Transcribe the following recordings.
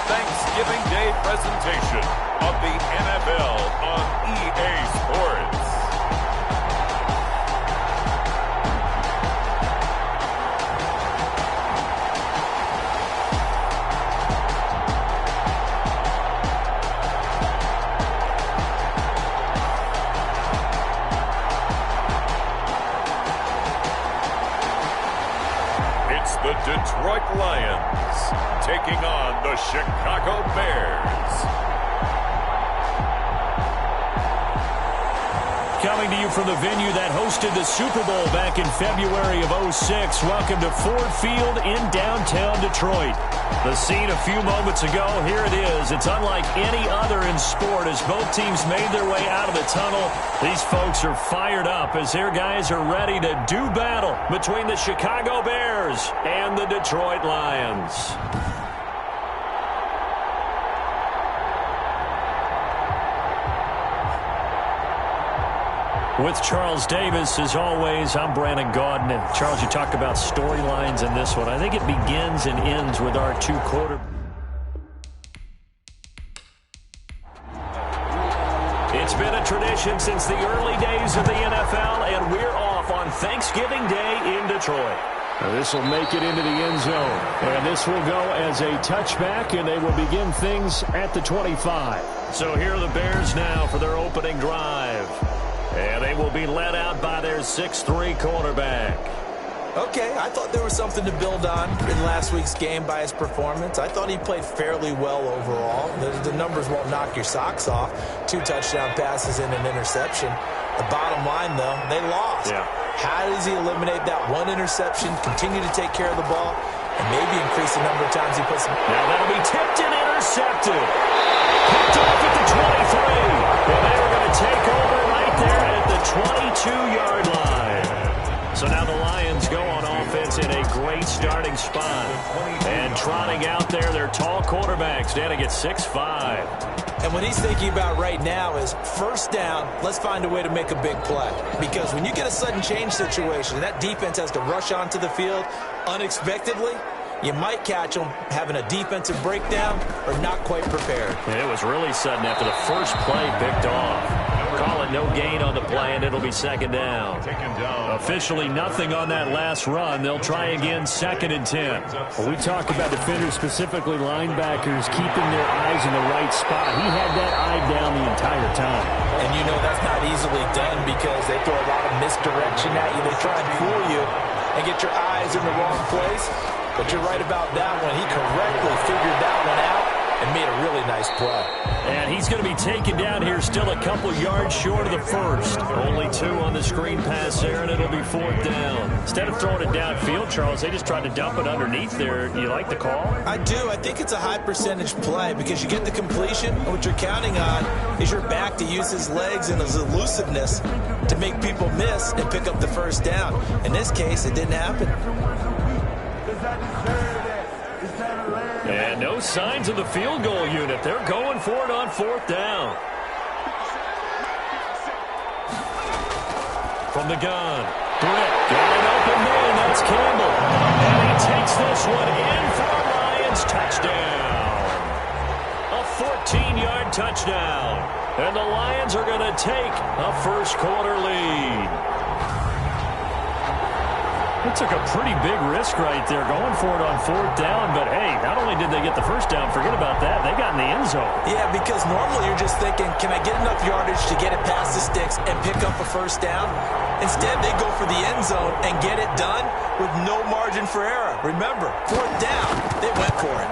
Thanksgiving Day presentation of the NFL on EA Sports. It's the Detroit Lions taking on the Chicago Bears. Coming to you from the venue that hosted the Super Bowl back in February of '06. Welcome to Ford Field in downtown Detroit. The scene a few moments ago, here it is. It's unlike any other in sport as both teams made their way out of the tunnel. These folks are fired up as their guys are ready to do battle between the Chicago Bears and the Detroit Lions. With Charles Davis, as always, I'm Brandon Gaudin. And Charles, you talked about storylines in this one. I think it begins and ends with our two quarterbacks. It's been a tradition since the early days of the NFL, and we're off on Thanksgiving Day in Detroit. This will make it into the end zone, and this will go as a touchback, and they will begin things at the 25. So here are the Bears now for their opening drive. And they will be led out by their 6'3" quarterback. Okay, I thought there was something to build on in last week's game by his performance. I thought he played fairly well overall. The numbers won't knock your socks off. 2 touchdown passes and an interception. The bottom line, though, they lost. Yeah. How does he eliminate that one interception, continue to take care of the ball, and maybe increase the number of times he puts them? Now that'll be tipped and intercepted. Picked off at the 23. And they were going to take over right there at the 22-yard line. So now the Lions go on offense in a great starting spot. And trotting out there, their tall quarterback standing at 6'5". And what he's thinking about right now is first down, let's find a way to make a big play. Because when you get a sudden change situation, that defense has to rush onto the field unexpectedly. You might catch them having a defensive breakdown or not quite prepared. And it was really sudden after the first play picked off. Call it no gain on the play, and it'll be second down. Officially nothing on that last run. They'll try again, 2nd and 10. Well, we talk about defenders, specifically linebackers, keeping their eyes in the right spot. He had that eye down the entire time. And you know that's not easily done because they throw a lot of misdirection at you. They try and fool you and get your eyes in the wrong place. But you're right about that one. He correctly figured that one out and made a really nice play. And he's going to be taken down here still a couple yards short of the first. Only 2 on the screen pass there, and it'll be 4th down. Instead of throwing it downfield, Charles, they just tried to dump it underneath there. You like the call? I do. I think it's a high percentage play because you get the completion. And what you're counting on is your back to use his legs and his elusiveness to make people miss and pick up the first down. In this case, it didn't happen. And no signs of the field goal unit. They're going for it on 4th down. From the gun, Britt got an open man. That's Campbell. And he takes this one in for a Lions touchdown. A 14-yard touchdown. And the Lions are going to take a first-quarter lead. It took a pretty big risk right there going for it on 4th down. But, hey, not only did they get the first down, forget about that, they got in the end zone. Yeah, because normally you're just thinking, can I get enough yardage to get it past the sticks and pick up a first down? Instead, they go for the end zone and get it done with no margin for error. Remember, 4th down, they went for it.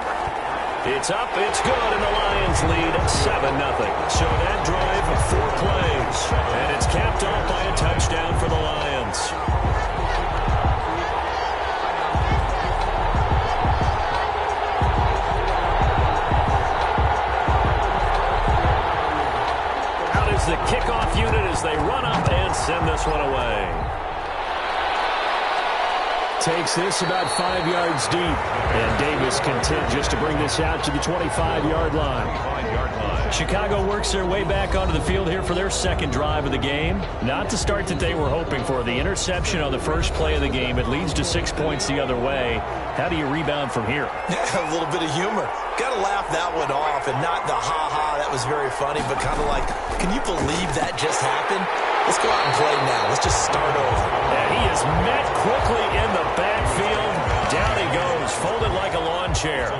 It's up, it's good, and the Lions lead 7-0. So that drive of 4 plays, and it's capped off by a touchdown for the Lions. The kickoff unit as they run up and send this one away. Takes this about 5 yards deep. And Davis content just to bring this out to the 25-yard line. Chicago works their way back onto the field here for their second drive of the game. Not the start that they were hoping for. The interception on the first play of the game. It leads to 6 points the other way. How do you rebound from here? A little bit of humor. Got to laugh that one off, and not the ha-ha, that was very funny, but kind of like, can you believe that just happened? Let's go out and play now. Let's just start over. And he is met quickly in the backfield. Down he goes, folded like a lawn chair.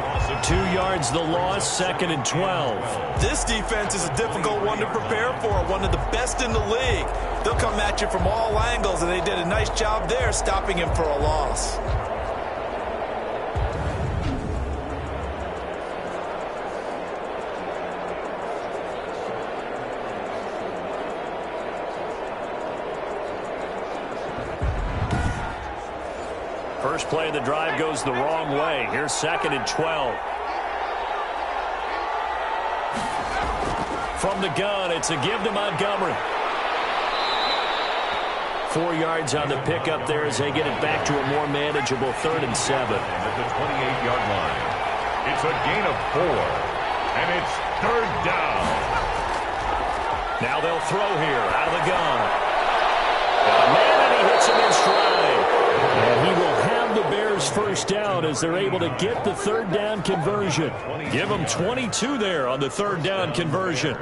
2 yards the loss, 2nd and 12. This defense is a difficult one to prepare for, one of the best in the league. They'll come at you from all angles, and they did a nice job there stopping him for a loss. First play of the drive goes the wrong way. Here's 2nd and 12. From the gun, it's a give to Montgomery. 4 yards on the pickup there as they get it back to a more manageable 3rd and 7. At the 28-yard line. It's a gain of 4. And it's 3rd down. Now they'll throw here out of the gun. And he hits him in stride. And he will have the Bears first down as they're able to get the 3rd down conversion. Give them 22 there on the 3rd down conversion.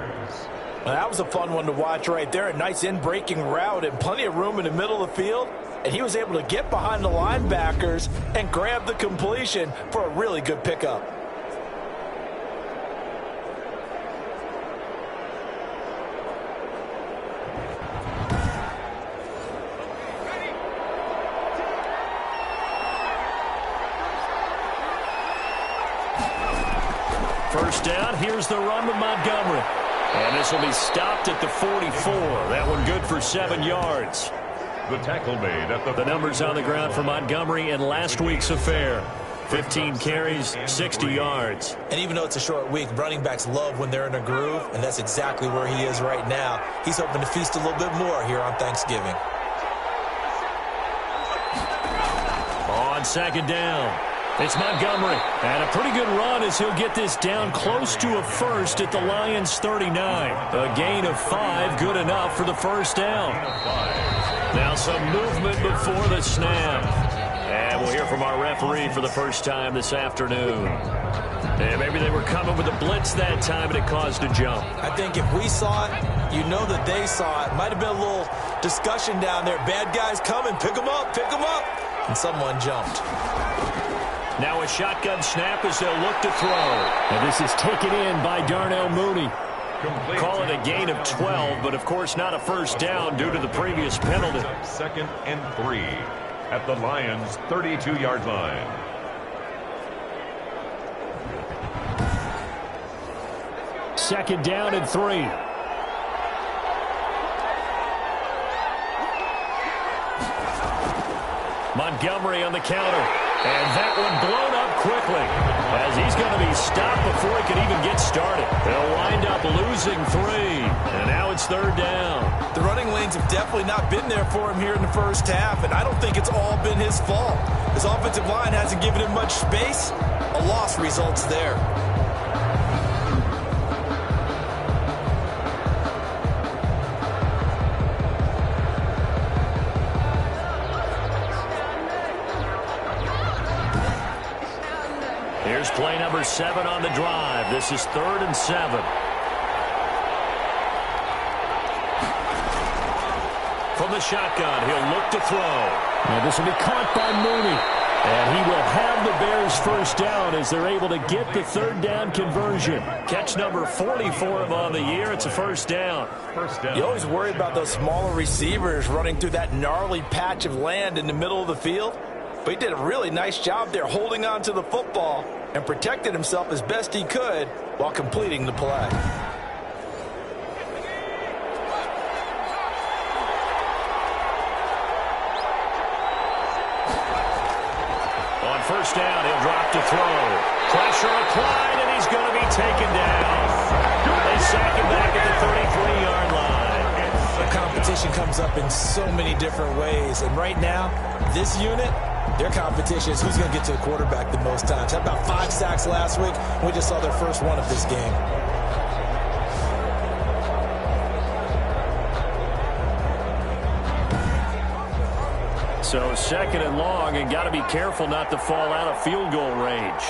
Well, that was a fun one to watch right there. A nice in-breaking route and plenty of room in the middle of the field. And he was able to get behind the linebackers and grab the completion for a really good pickup. First down, here's the run with Montgomery. And this will be stopped at the 44. That one good for 7 yards. The tackle made at the numbers on the ground for Montgomery in last week's affair. 15 carries, 60 yards. And even though it's a short week, running backs love when they're in a groove, and that's exactly where he is right now. He's hoping to feast a little bit more here on Thanksgiving. On 2nd down. It's Montgomery, and a pretty good run as he'll get this down close to a first at the Lions' 39. A gain of 5, good enough for the first down. Now some movement before the snap. And we'll hear from our referee for the first time this afternoon. And maybe they were coming with a blitz that time, and it caused a jump. I think if we saw it, you know that they saw it. Might have been a little discussion down there. Bad guys coming, pick them up, and someone jumped. Now a shotgun snap as they'll look to throw. And this is taken in by Darnell Mooney. Call it a gain of 12, but of course not a first down due to the previous penalty. 2nd and 3 at the Lions' 32-yard line. Second down and 3. Montgomery on the counter. And that one blown up quickly as he's going to be stopped before he can even get started. They'll wind up losing 3. And now it's 3rd down. The running lanes have definitely not been there for him here in the first half, and I don't think it's all been his fault. His offensive line hasn't given him much space. A loss results there. Here's play number 7 on the drive. This is 3rd and 7. From the shotgun, he'll look to throw. Now this will be caught by Mooney. And he will have the Bears first down as they're able to get the 3rd down conversion. Catch number 40 for him on the year. It's a first down. You always worry about those smaller receivers running through that gnarly patch of land in the middle of the field. But he did a really nice job there holding on to the football and protected himself as best he could while completing the play. On first down, he'll drop to throw. Pressure applied, and he's going to be taken down. They sack him back at the 33-yard line. The competition comes up in so many different ways, and right now, this unit, their competition is who's going to get to the quarterback the most times. How about 5 sacks last week? We just saw their first one of this game. So second and long, and got to be careful not to fall out of field goal range.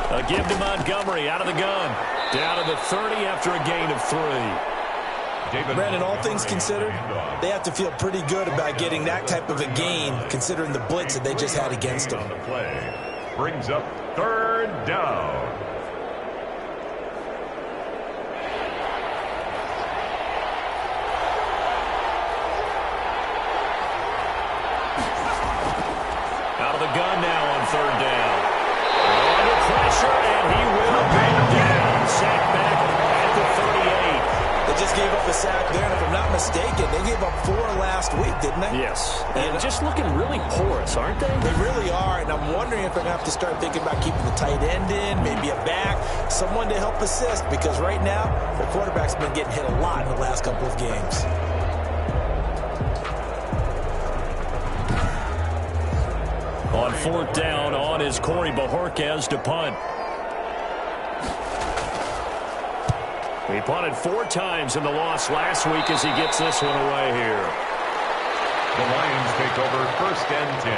A give to Montgomery out of the gun. Down to the 30 after a gain of 3. Brandon, all things considered, they have to feel pretty good about getting that type of a gain, considering the blitz that they just had against them. The play brings up third down. Out of the gun now on third down. Under pressure, and he will go down. Sacked back at the 38. They just gave up a sack there, and if I'm not mistaken, they gave up 4 last week, didn't they? Yes. And just looking really porous, aren't they? They really are, and I'm wondering if they're going to have to start thinking about keeping the tight end in, maybe a back, someone to help assist, because right now, their quarterback's been getting hit a lot in the last couple of games. On fourth down, on is Corey Bojorquez to punt. He punted 4 times in the loss last week as he gets this one away here. The Lions take over first and 10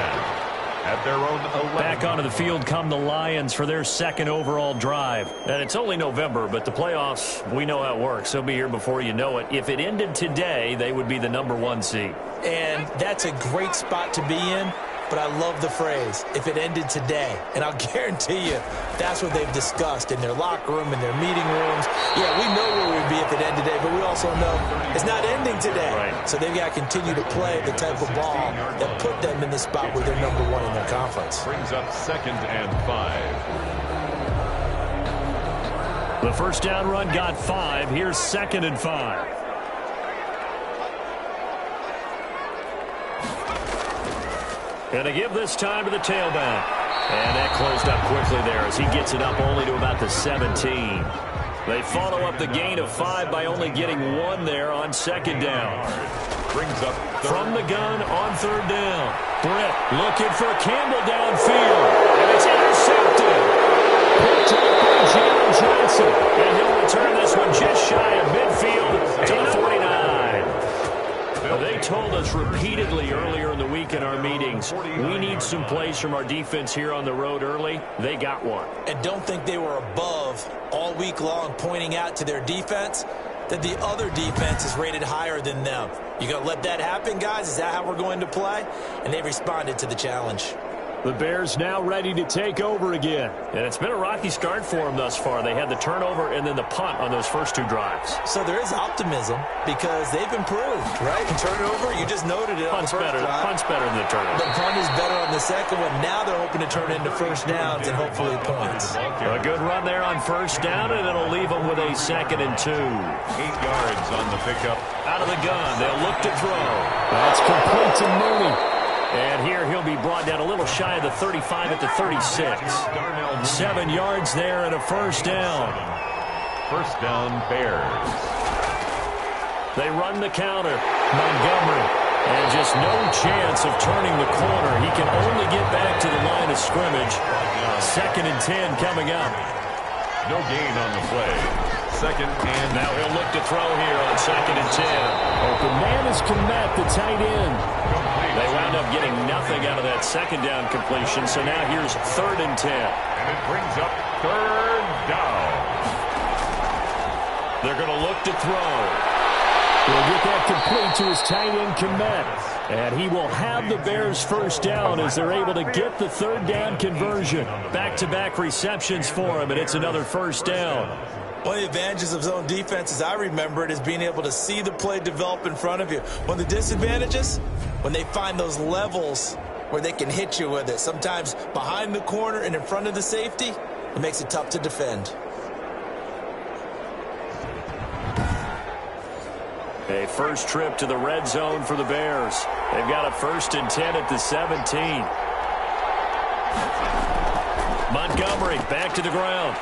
at their own 11. Back onto the field come the Lions for their second overall drive. And it's only November, but the playoffs, we know how it works. They'll be here before you know it. If it ended today, they would be the #1 seed. And that's a great spot to be in. But I love the phrase, if it ended today. And I'll guarantee you, that's what they've discussed in their locker room, in their meeting rooms. Yeah, we know where we'd be if it ended today, but we also know it's not ending today. Right. So they've got to continue to play the type of ball that put them in the spot where they're #1 in their conference. Brings up second and 5. The first down run got 5. Here's second and 5. And to give this time to the tailback. And that closed up quickly there as he gets it up only to about the 17. They follow up the gain of 5 by only getting 1 there on second down. Brings up from the gun on third down. Britt looking for Campbell downfield. And it's intercepted. Picked up by Jalen Johnson. And he'll return this one just shy of midfield to the 49. They told us repeatedly earlier in the week in our meetings, we need some plays from our defense here on the road early. They got one. And don't think they were above all week long pointing out to their defense that the other defense is rated higher than them. You going to let that happen, guys? Is that how we're going to play? And they responded to the challenge. The Bears now ready to take over again. And it's been a rocky start for them thus far. They had the turnover and then the punt on those first 2 drives. So there is optimism because they've improved, right? Turnover, you just noted it on the first drive. Punt's better than the turnover. The punt is better on the second one. Now they're hoping to turn into first downs and hopefully points. A good run there on first down, and it'll leave them with a second and 2. 8 yards on the pickup. Out of the gun, they'll look to throw. That's complete to Mooney. And here he'll be brought down a little shy of the 35 at the 36. 7 yards there and a first down. First down, Bears. They run the counter. Montgomery. And just no chance of turning the corner. He can only get back to the line of scrimmage. Second and 10 coming up. No gain on the play. Second and now he'll look to throw here on second and 10. Open man is Komet, the tight end. They wound up getting nothing out of that second down completion, so now here's third and 10. And it brings up third down. They're going to look to throw. He'll get that complete to his tight end, Komet. And he will have the Bears first down as they're able to get the third down conversion. Back-to-back receptions for him, and it's another first down. One of the advantages of zone defense, as I remember it, is being able to see the play develop in front of you. One of the disadvantages, when they find those levels where they can hit you with it, sometimes behind the corner and in front of the safety, it makes it tough to defend. A first trip to the red zone for the Bears. They've got a first and 10 at the 17. Montgomery back to the ground.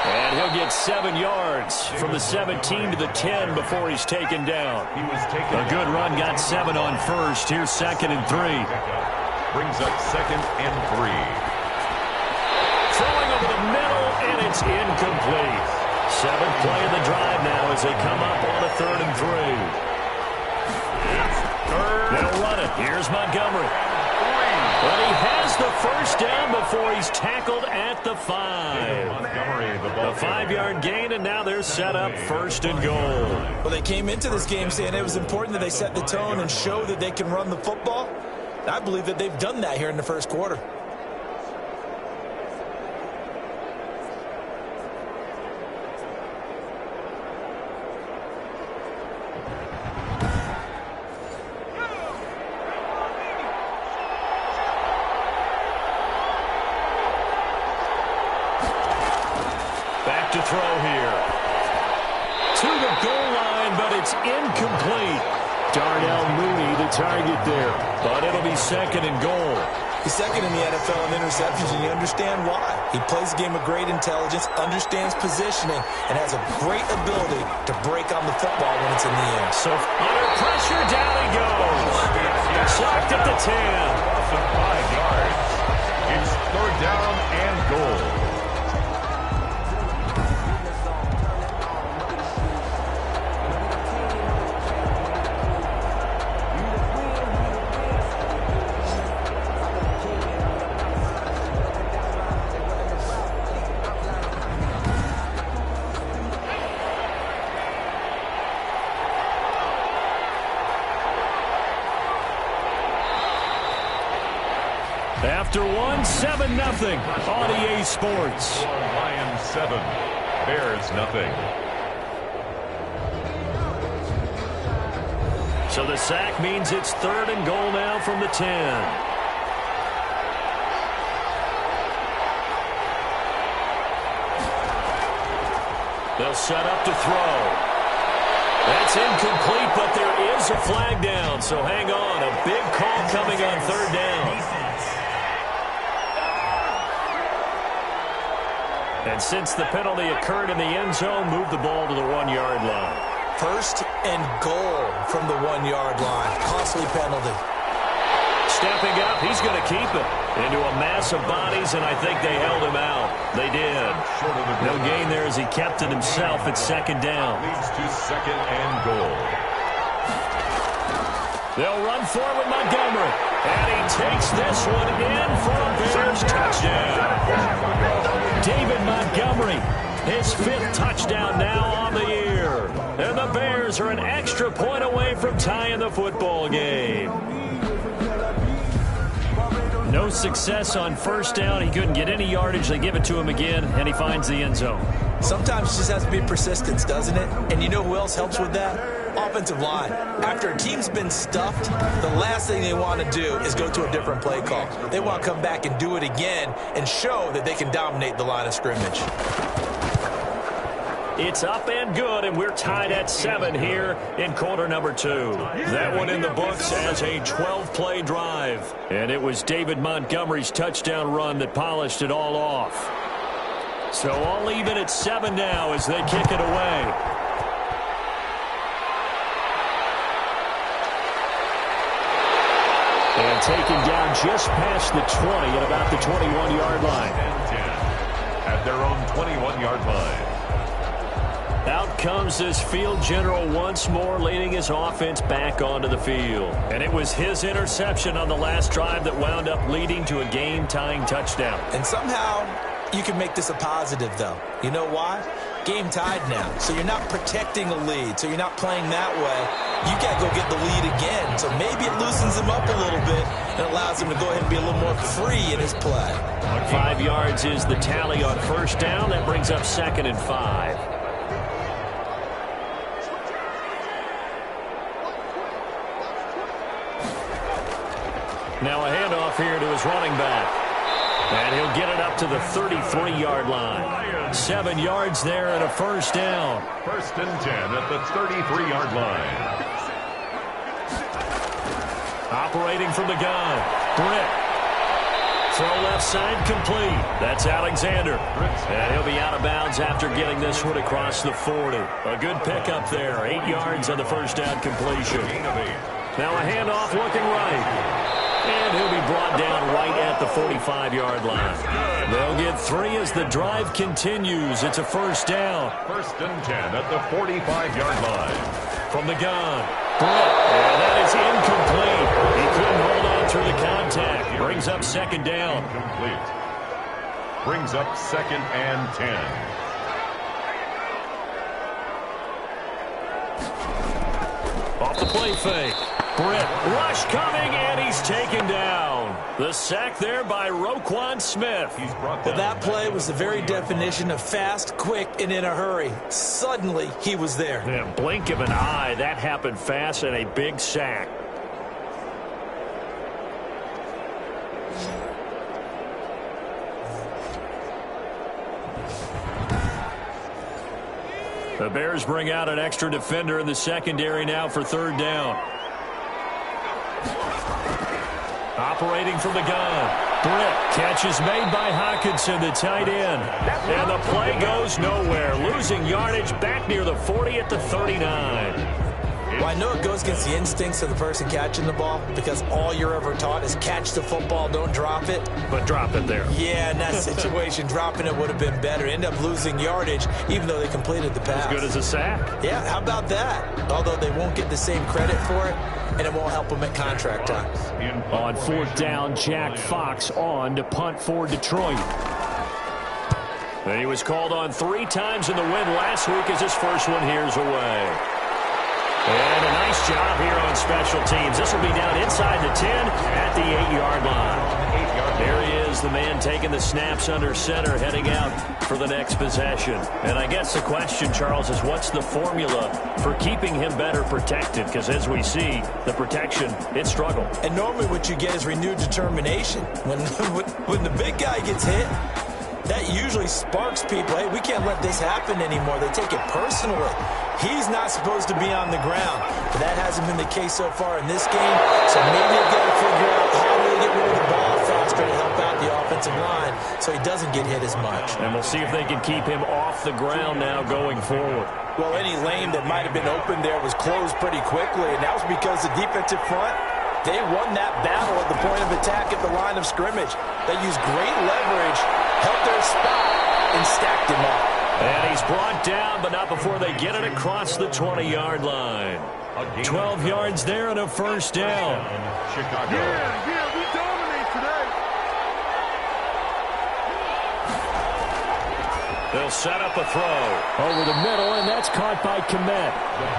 And he'll get 7 yards from the 17 to the 10 before he's taken down. A good run, got 7 on first. Here's second and 3. Brings up second and 3. Throwing over the middle, and it's incomplete. 7th play of the drive now as they come up on a third and 3. They'll run it. Here's Montgomery. But he has the first down before he's tackled at the 5. The 5-yard gain, and now they're set up 1st and goal. Well, they came into this game saying it was important that they set the tone and show that they can run the football. I believe that they've done that here in the first quarter. Back to throw here. To the goal line, but it's incomplete. Darnell Mooney, the target there. But it'll be 2nd and goal. He's second in the NFL in interceptions, and you understand why. He plays a game of great intelligence, understands positioning, and has a great ability to break on the football when it's in the air. So under pressure, down he goes. Sacked at the 10. 5 yards. It's 3rd down and goal. After 7-0 on EA Sports. Lions 7, Bears nothing. So the sack means it's 3rd and goal now from the 10. They'll set up to throw. That's incomplete, but there is a flag down, so hang on. A big call coming on 3rd down. And since the penalty occurred in the end zone, move the ball to the 1-yard line. 1st and goal from the 1-yard line. Costly penalty. Stepping up, he's going to keep it into a mass of bodies, and I think they held him out. They did. No gain there as he kept it himself at 2nd down. Leads to 2nd and goal. They'll run forward with Montgomery, and he takes this one in for a Bears touchdown. David Montgomery, his 5th touchdown now on the year. And the Bears are an extra point away from tying the football game. No success on 1st down. He couldn't get any yardage. They give it to him again, and he finds the end zone. Sometimes it just has to be persistence, doesn't it? And you know who else helps with that? Offensive line. After a team's been stuffed, the last thing they want to do is go to a different play call. They want to come back and do it again and show that they can dominate the line of scrimmage. It's up and good, and we're tied at 7 here in quarter number 2. That one in the books as a 12-play drive. And it was David Montgomery's touchdown run that polished it all off. So I'll leave it at 7 now as they kick it away. And taken down just past the 20 at about the 21-yard line. And 10 at their own 21-yard line. Out comes this field general once more, leading his offense back onto the field. And it was his interception on the last drive that wound up leading to a game-tying touchdown. And somehow you can make this a positive, though. You know why? Game tied now. So you're not protecting a lead. So you're not playing that way. You got to go get the lead again. So maybe it loosens him up a little bit and allows him to go ahead and be a little more free in his play. 5 yards is the tally on 1st down. That brings up 2nd and 5. Now a handoff here to his running back. And he'll get it up to the 33-yard line. 7 yards there and a 1st down. 1st and 10 at the 33-yard line. Operating from the gun. Britt. Throw left side complete. That's Alexander. And he'll be out of bounds after getting this one across the 40. A good pickup there. 8 yards on the 1st down completion. Now a handoff looking right. And he'll be brought down right at the 45-yard line. They'll get 3 as the drive continues. It's a 1st down. 1st and 10 at the 45-yard line. From the gun. And that is incomplete. Brings up second down. Complete. Brings up 2nd and 10. Off the play fake. Britt, rush coming, and he's taken down. The sack there by Roquan Smith. Well, that play was the very definition of fast, quick, and in a hurry. Suddenly, he was there. Yeah, blink of an eye. That happened fast, and a big sack. The Bears bring out an extra defender in the secondary now for third down. Operating from the gun. Britt, catch is made by Hockenson, the tight end. And the play goes nowhere. Losing yardage back near the 40 at the 39. Well, I know it goes against the instincts of the person catching the ball because all you're ever taught is catch the football, don't drop it. But drop it there. Yeah, in that situation, dropping it would have been better. End up losing yardage even though they completed the pass. As good as a sack. Yeah, how about that? Although they won't get the same credit for it, and it won't help them at contract time. On fourth down, Jack Fox on to punt for Detroit. And he was called on 3 times in the win last week as his first one here's away. And a nice job here on special teams. This will be down inside the 10 at the 8-yard line. There he is, the man taking the snaps under center, heading out for the next possession. And I guess the question, Charles, is what's the formula for keeping him better protected? Because as we see, the protection, it struggled. And normally what you get is renewed determination. When the big guy gets hit, that usually sparks people. Hey, we can't let this happen anymore. They take it personally. He's not supposed to be on the ground. But that hasn't been the case so far in this game. So maybe they've got to figure out how do they get rid of the ball faster to help out the offensive line so he doesn't get hit as much. And we'll see if they can keep him off the ground now going forward. Well, any lane that might have been open there was closed pretty quickly, and that was because the defensive front, they won that battle at the point of attack at the line of scrimmage. They used great leverage, held their spot, and stacked him up. And he's brought down, but not before they get it across the 20-yard line. 12 yards there and a first down. Chicago. Yeah, we dominate today. They'll set up a throw. Over the middle, and that's caught by Kmet.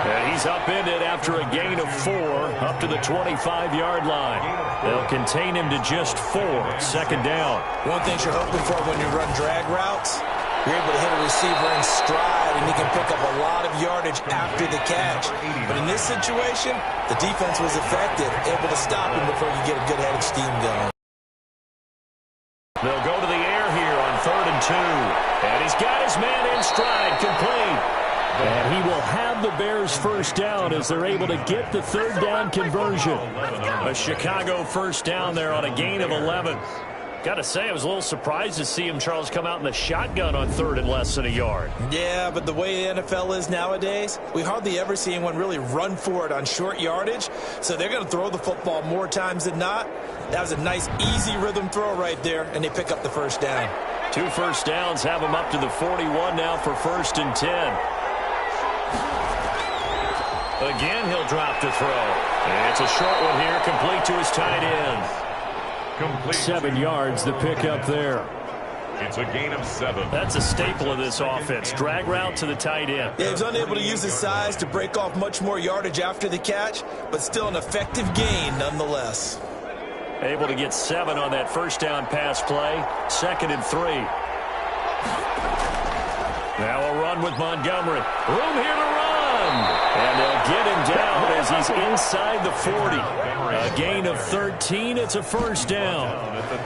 And he's upended after a gain of 4 up to the 25-yard line. They'll contain him to just 4. Second down. One thing you're hoping for when you run drag routes, you're able to hit a receiver in stride, and he can pick up a lot of yardage after the catch. But in this situation, the defense was effective, able to stop him before you get a good head of steam going. They'll go to the air here on 3rd and 2. And he's got his man in stride, complete. And he will have the Bears first down as they're able to get the third down conversion. A Chicago first down there on a gain of 11. Got to say, I was a little surprised to see him, Charles, come out in the shotgun on 3rd and less than a yard. Yeah, but the way the NFL is nowadays, we hardly ever see anyone really run for it on short yardage. So they're going to throw the football more times than not. That was a nice, easy rhythm throw right there, and they pick up the first down. 2 first downs have him up to the 41 now for 1st and 10. Again, he'll drop the throw. And it's a short one here, complete to his tight end. Complete. 7 yards, the pickup there. It's a gain of 7. That's a staple of this offense. Drag route to the tight end. Yeah, he was unable to use his size to break off much more yardage after the catch, but still an effective gain nonetheless. Able to get 7 on that first down pass play. 2nd and 3. Now a run with Montgomery. Room here to run. And they'll get him down as he's inside the 40. A gain of 13. It's a first down.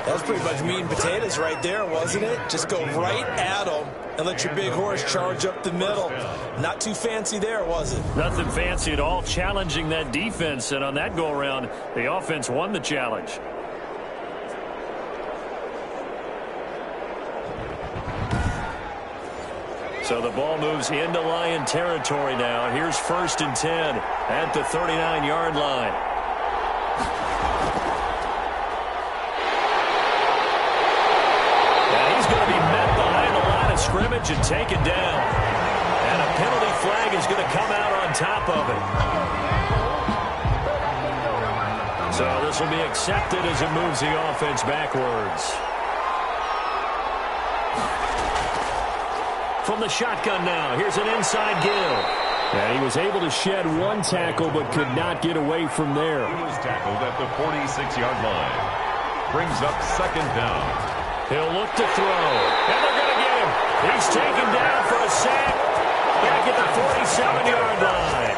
That was pretty much meat and potatoes right there, wasn't it? Just go right at him and let your big horse charge up the middle. Not too fancy there, was it? Nothing fancy at all, challenging that defense. And on that go-around, the offense won the challenge. So the ball moves into Lion territory now. Here's 1st and 10 at the 39-yard line. Now he's going to be met behind the line of scrimmage and taken down. And a penalty flag is going to come out on top of it. So the this will be accepted as it moves the offense backwards. From the shotgun now, here's an inside give. And he was able to shed one tackle but could not get away from there. He was tackled at the 46-yard line. Brings up second down. He'll look to throw. And they're going to get him. He's taken down for a sack. Back at the 47-yard line.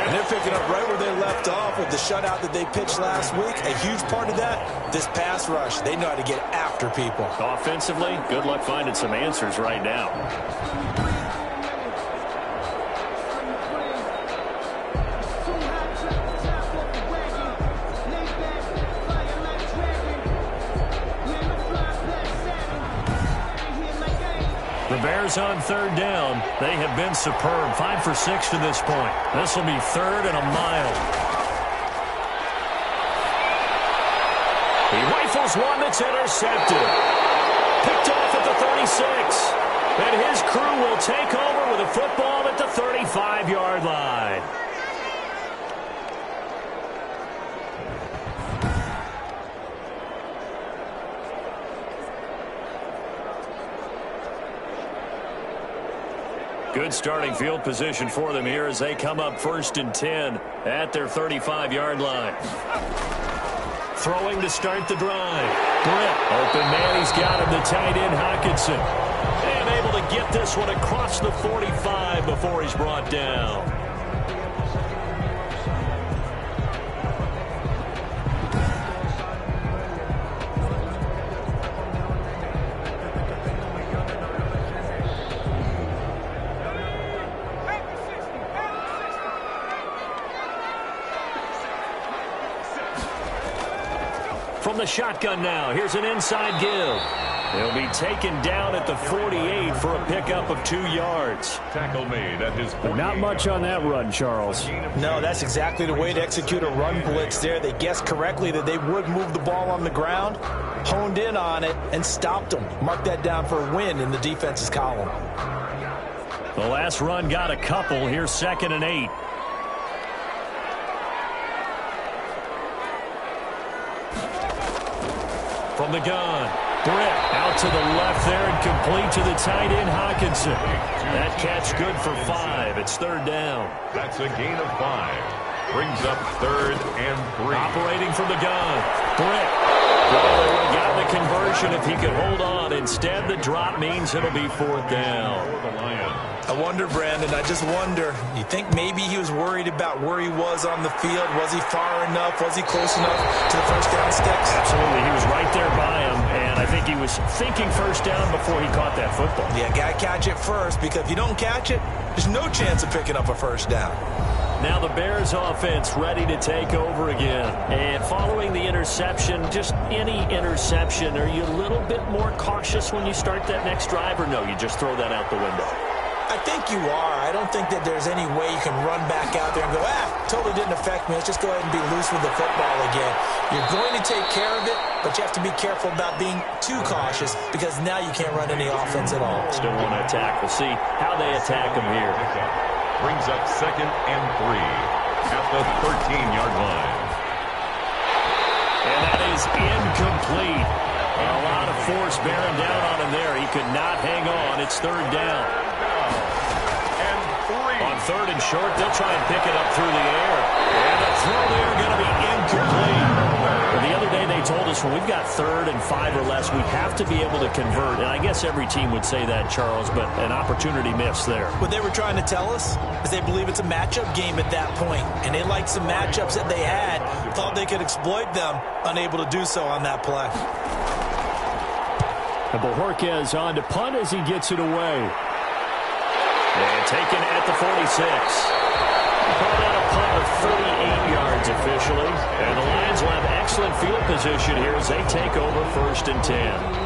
And they're picking up right where they left off with the shutout that they pitched last week. A huge part of that, this pass rush. They know how to get after people. Offensively, good luck finding some answers right now. The Bears on third down. They have been superb. 5 for 6 to this point. This will be third and a mile. He rifles one that's intercepted. Picked off at the 36. And his crew will take over with a football at the 35-yard line. Good starting field position for them here as they come up 1st and 10 at their 35-yard line. Throwing to start the drive. Britt, open man, he's got him, the tight end Hockenson. And able to get this one across the 45 before he's brought down. From the shotgun now, here's an inside give. He'll be taken down at the 48 for a pickup of 2 yards. Tackle made at his 48. Not much on that run, Charles. No, that's exactly the way to execute a run blitz there. They guessed correctly that they would move the ball on the ground, honed in on it, and stopped them. Mark that down for a win in the defense's column. The last run got a couple. Here's 2nd and 8. From the gun, Britt out to the left there and complete to the tight end Hockenson. That catch good for 5. It's 3rd down. That's a gain of 5. Brings up 3rd and 3. Operating from the gun, Britt. Well, they would have gotten the conversion if he could hold on. Instead, the drop means it'll be 4th down. For the Lions. I wonder, Brandon, I just wonder, you think maybe he was worried about where he was on the field? Was he far enough? Was he close enough to the first down sticks? Absolutely. He was right there by him, and I think he was thinking first down before he caught that football. Yeah, got to catch it first, because if you don't catch it, there's no chance of picking up a first down. Now the Bears offense ready to take over again. And following the interception, just any interception, are you a little bit more cautious when you start that next drive, or no, you just throw that out the window? I think you are. I don't think that there's any way you can run back out there and go, totally didn't affect me. Let's just go ahead and be loose with the football again. You're going to take care of it, but you have to be careful about being too cautious because now you can't run any offense at all. Still want to attack. We'll see how they attack him here. Brings up 2nd and 3 at the 13-yard line. And that is incomplete. A lot of force bearing down on him there. He could not hang on. It's 3rd down. And 3. On 3rd and short, they'll try and pick it up through the air. And the throw there going to be incomplete. Well, the other day they told us when we've got 3rd and 5 or less, we have to be able to convert. And I guess every team would say that, Charles, but an opportunity missed there. What they were trying to tell us is they believe it's a matchup game at that point. And they liked some matchups that they had, thought they could exploit them, unable to do so on that play. And Bojorquez on to punt as he gets it away. And taken at the 46. Called out a punt of 38 yards officially. And the Lions will have excellent field position here as they take over 1st and 10.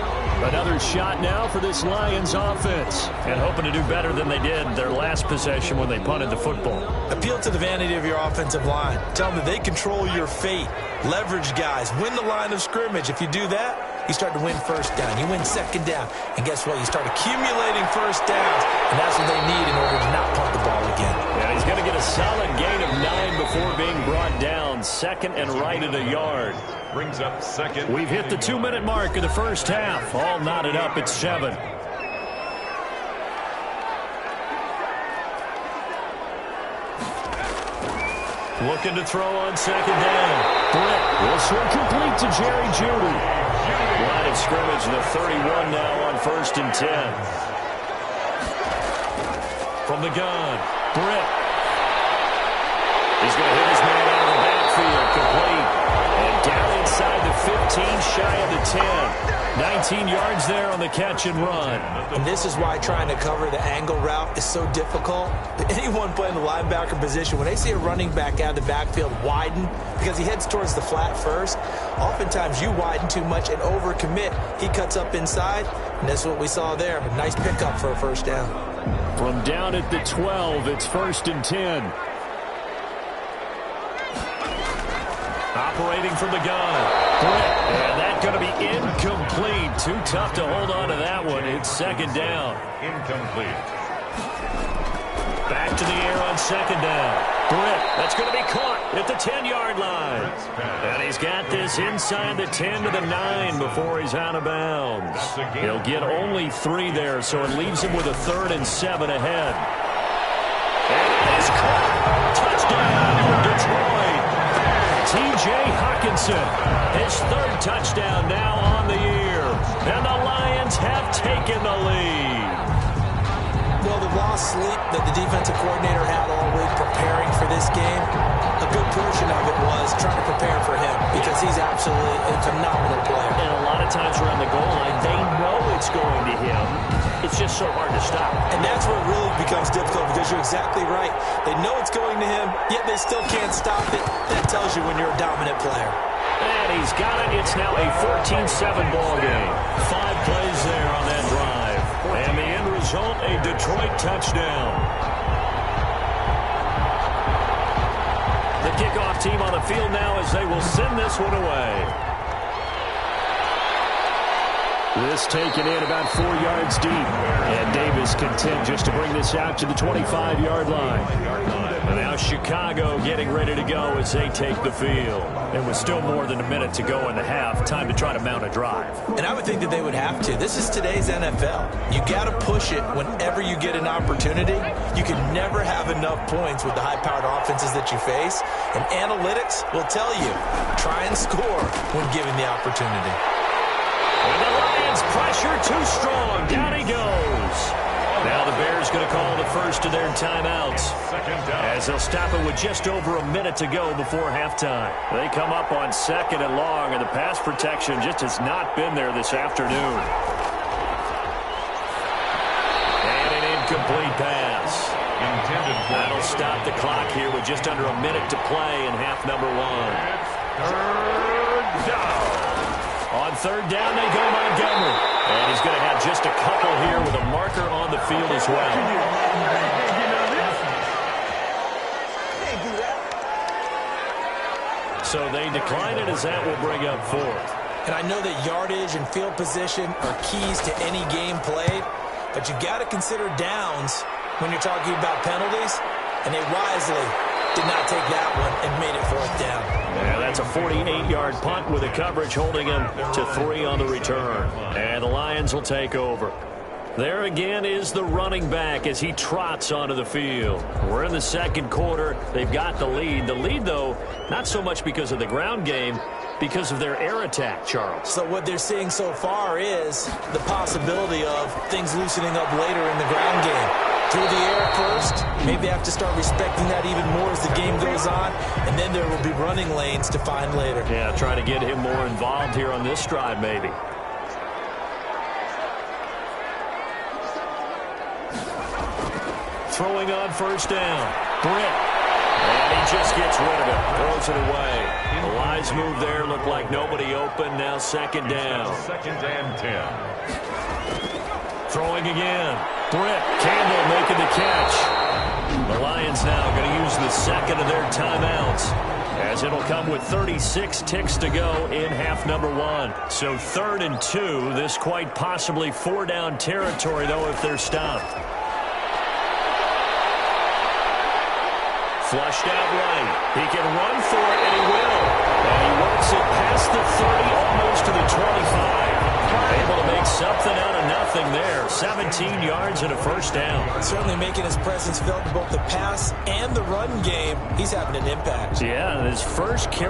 Another shot now for this Lions offense. And hoping to do better than they did their last possession when they punted the football. Appeal to the vanity of your offensive line. Tell them that they control your fate. Leverage guys. Win the line of scrimmage. If you do that, you start to win first down. You win 2nd down. And guess what? You start accumulating first downs. And that's what they need in order to not punt the ball again. And he's going to get a a solid gain of 9 before being brought down. Second and right at a yard. Brings up second. We've hit the 2-minute mark of the first half. All knotted up at 7. Looking to throw on second down. Britt will swing complete to Jerry Jeudy. Line of scrimmage, the 31 now on 1st and 10. From the gun, Britt. He's going to hit his man out of the backfield, complete. And down inside the 15, shy of the 10. 19 yards there on the catch and run. And this is why trying to cover the angle route is so difficult. Anyone playing the linebacker position, when they see a running back out of the backfield widen, because he heads towards the flat first, oftentimes you widen too much and overcommit. He cuts up inside, and that's what we saw there. A nice pickup for a first down. From down at the 12, it's 1st and 10. Operating from the gun. And that's going to be incomplete. Too tough to hold on to that one. It's second down. Incomplete. Back to the air on second down. Britt, that's going to be caught at the 10-yard line. And he's got this inside the 10 to the 9 before he's out of bounds. He'll get only 3 there, so it leaves him with a 3rd and 7 ahead. And he's caught. Touchdown, Detroit. T.J. Hawkinson, his 3rd touchdown now on the year. And the Lions have taken the lead. Well, the lost sleep that the defensive coordinator had all week preparing for this game, a good portion of it was trying to prepare for him because he's absolutely a phenomenal player. And a lot of times around the goal line, they know it's going to him. It's just so hard to stop. And that's where it really becomes difficult because you're exactly right. They know it's going to him, yet they still can't stop it. That tells you when you're a dominant player. And he's got it. It's now a 14-7 ball game. 5 plays there on that drive. And the end result, a Detroit touchdown. The kickoff team on the field now as they will send this one away. This taken in about 4 yards deep. And Davis content just to bring this out to the 25-yard line. And now Chicago getting ready to go as they take the field. And with still more than a minute to go in the half, time to try to mount a drive. And I would think that they would have to. This is today's NFL. You got to push it whenever you get an opportunity. You can never have enough points with the high-powered offenses that you face. And analytics will tell you, try and score when given the opportunity. And the Lions pressure too strong. Down he goes. Now the Bears going to call the first of their timeouts as they'll stop it with just over a minute to go before halftime. They come up on 2nd and long, and the pass protection just has not been there this afternoon. And an incomplete pass. That'll stop the clock here with just under a minute to play in half number 1. 3rd down. On 3rd down, they go Montgomery. And he's going to have just a couple here with a marker on the field as well. So they decline it as that will bring up 4th. And I know that yardage and field position are keys to any game played, but you got to consider downs when you're talking about penalties, and they wisely did not take that one and made it 4th down. Yeah, that's a 48-yard punt with the coverage holding him to 3 on the return. And the Lions will take over. There again is the running back as he trots onto the field. We're in the 2nd quarter. They've got the lead. The lead, though, not so much because of the ground game, because of their air attack, Charles. So what they're seeing so far is the possibility of things loosening up later in the ground game. Through the air first, maybe have to start respecting that even more as the game goes on, and then there will be running lanes to find later. Yeah, trying to get him more involved here on this drive, maybe. Throwing on 1st down. Britt. And he just gets rid of it. Throws it away. The wise move there. Looked like nobody open. Now 2nd down. 2nd and 10. Throwing again. Britt. Campbell making the catch. The Lions now going to use the 2nd of their timeouts, as it'll come with 36 ticks to go in half number 1. So 3rd and 2. This quite possibly 4-down territory, though, if they're stopped. Flushed out right. He can run for it, and he will. And he works it past the 30, almost to the 25. Able to make something out of nothing there. 17 yards and a first down. Certainly making his presence felt in both the pass and the run game. He's having an impact. Yeah, his first carry.